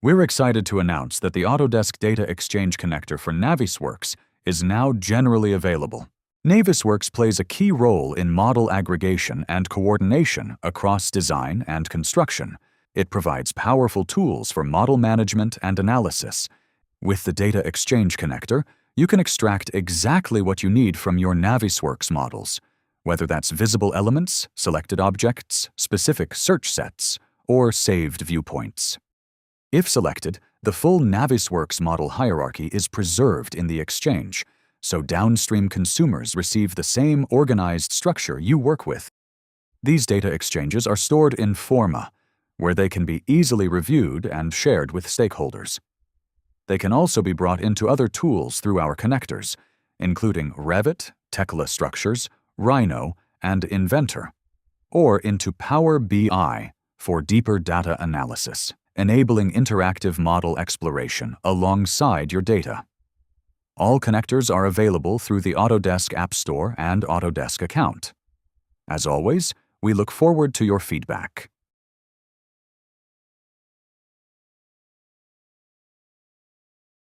We're excited to announce that the Autodesk Data Exchange Connector for Navisworks is now generally available. Navisworks plays a key role in model aggregation and coordination across design and construction. It provides powerful tools for model management and analysis. With the Data Exchange Connector, you can extract exactly what you need from your Navisworks models, whether that's visible elements, selected objects, specific search sets, or saved viewpoints. If selected, the full Navisworks model hierarchy is preserved in the Exchange, so downstream consumers receive the same organized structure you work with. These data exchanges are stored in Forma, where they can be easily reviewed and shared with stakeholders. They can also be brought into other tools through our connectors, including Revit, Tekla Structures, Rhino, and Inventor, or into Power BI for deeper data analysis, enabling interactive model exploration alongside your data. All connectors are available through the Autodesk App Store and Autodesk account. As always, we look forward to your feedback.